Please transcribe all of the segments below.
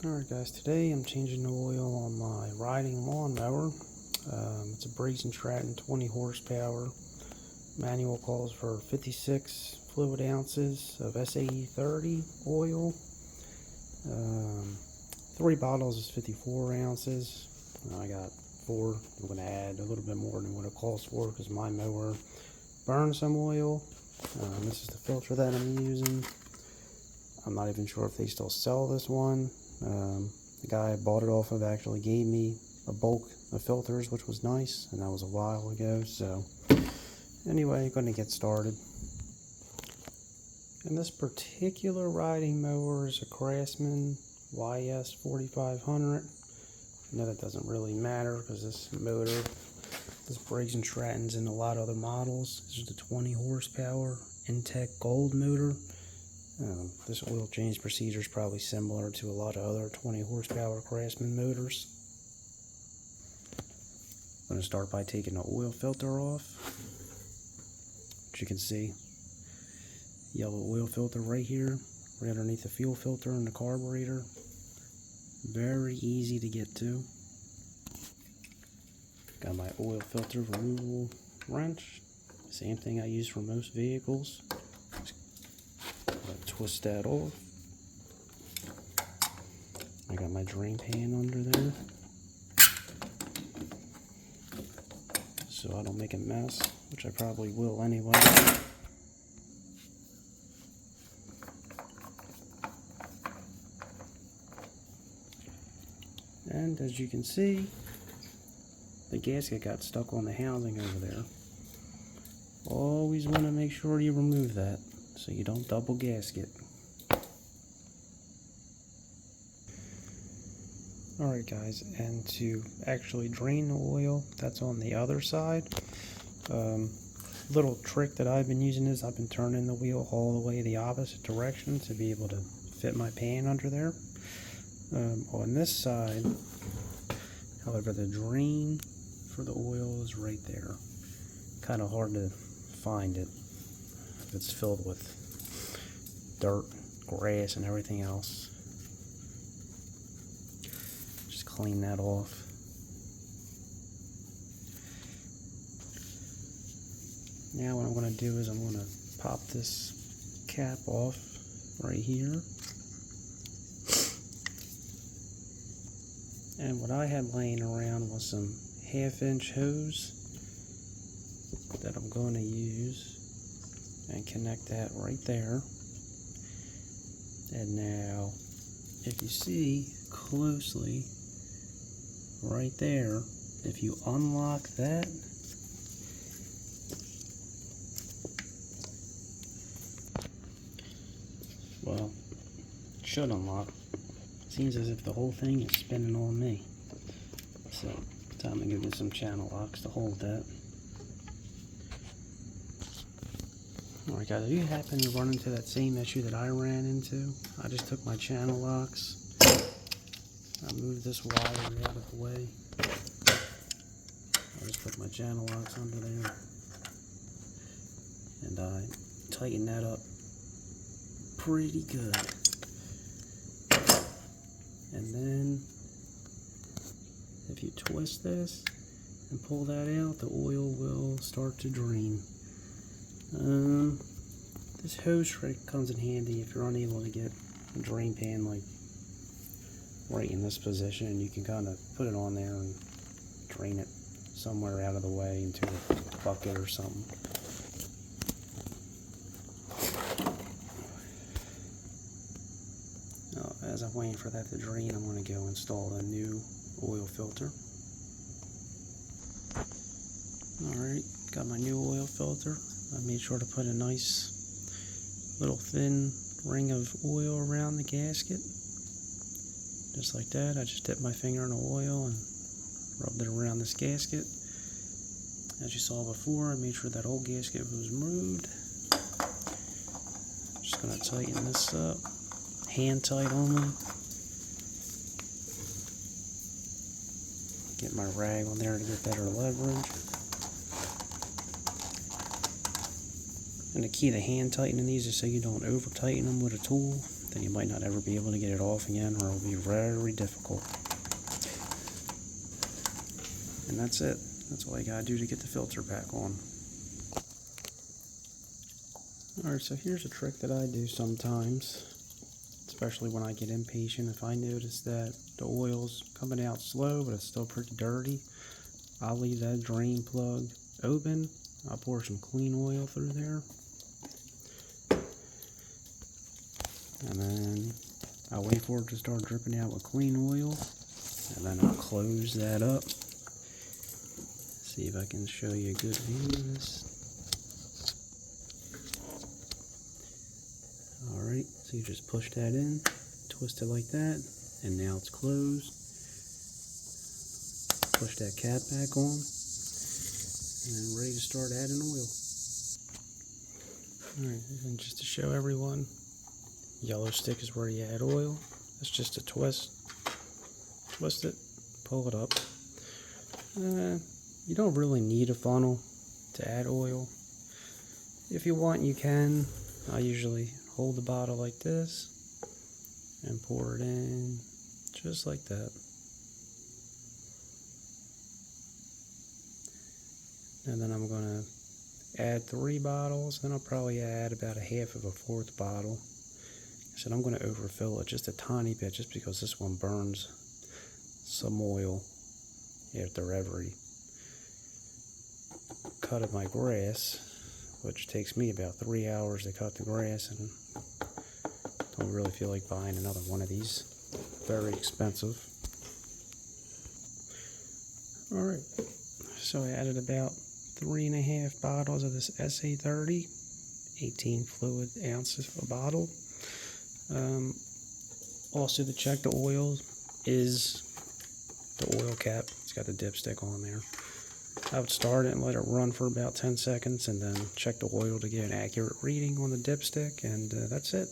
Alright guys, today I'm changing the oil on my riding lawnmower. It's a Briggs and Stratton 20 horsepower. Manual calls for 56 fluid ounces of SAE 30 oil. 3 bottles is 54 ounces. I got 4. I'm going to add a little bit more than what it calls for because my mower burns some oil. This is the filter that I'm using. I'm not even sure if they still sell this one. The guy I bought it off of actually gave me a bulk of filters, which was nice, and that was a while ago. So anyway, going to get started. And this particular riding mower is a Craftsman YS 4500. I know that doesn't really matter because this motor, this Briggs and Stratton's in a lot of other models. This is the 20 horsepower Intech Gold motor. This oil change procedure is probably similar to a lot of other 20 horsepower Craftsman motors. I'm going to start by taking the oil filter off. As you can see, yellow oil filter right here, right underneath the fuel filter and the carburetor. Very easy to get to. Got my oil filter removable wrench. Same thing I use for most vehicles. Twist that off. I got my drain pan under there so I don't make a mess, which I probably will anyway. And as you can see, the gasket got stuck on the housing over there. Always want to make sure you remove that so you don't double gasket. Alright guys, and to actually drain the oil, that's on the other side. Little trick that I've been using is I've been turning the wheel all the way the opposite direction to be able to fit my pan under there. On this side, however, the drain for the oil is right there. Kind of hard to find it if it's filled with dirt, grass, and everything else. Just clean that off. Now what I'm going to do is I'm going to pop this cap off right here. And what I had laying around was some 1/2-inch hose that I'm going to use and connect that right there. And now if you see closely right there, if you unlock that, well, it should unlock. Seems as if the whole thing is spinning on me. So time to give this some channel locks to hold that. Alright guys, if you happen to run into that same issue that I ran into, I just took my channel locks, I moved this wire out of the way, I just put my channel locks under there, and I tightened that up pretty good. And then, if you twist this and pull that out, the oil will start to drain. This hose trick comes in handy if you're unable to get a drain pan like right in this position. You can kind of put it on there and drain it somewhere out of the way into a bucket or something. Now, as I'm waiting for that to drain, I'm going to go install a new oil filter. Alright, got my new oil filter. I made sure to put a nice little thin ring of oil around the gasket. Just like that. I just dipped my finger in the oil and rubbed it around this gasket. As you saw before, I made sure that whole gasket was removed. Just going to tighten this up. Hand tight only. Get my rag on there to get better leverage. And the key to hand tightening these is so you don't over tighten them with a tool. then you might not ever be able to get it off again, or it'll be very difficult. And that's it. That's all you gotta do to get the filter back on. Alright, so here's a trick that I do sometimes, especially when I get impatient. If I notice that the oil's coming out slow, but it's still pretty dirty, I'll leave that drain plug open. I'll pour some clean oil through there. And then I'll wait for it to start dripping out with clean oil. And then I'll close that up. See if I can show you a good view of this. Alright, so you just push that in, twist it like that, and now it's closed. Push that cap back on, and then ready to start adding oil. Alright, and just to show everyone, yellow stick is where you add oil. It's just a twist. Twist it, pull it up. You don't really need a funnel to add oil. If you want, you can. I usually hold the bottle like this and pour it in just like that. And then I'm going to add 3 bottles, then I'll probably add about a half of a 4th bottle. I said I'm going to overfill it just a tiny bit, just because this one burns some oil after every cut of my grass, which takes me about 3 hours to cut the grass, and don't really feel like buying another one of these. Very expensive. Alright, so I added about 3.5 bottles of this SA30, 18 fluid ounces a bottle. Also, to check the oil is the oil cap. It's got the dipstick on there. I would start it and let it run for about 10 seconds, and then check the oil to get an accurate reading on the dipstick, and that's it.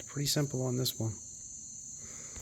Pretty simple on this one.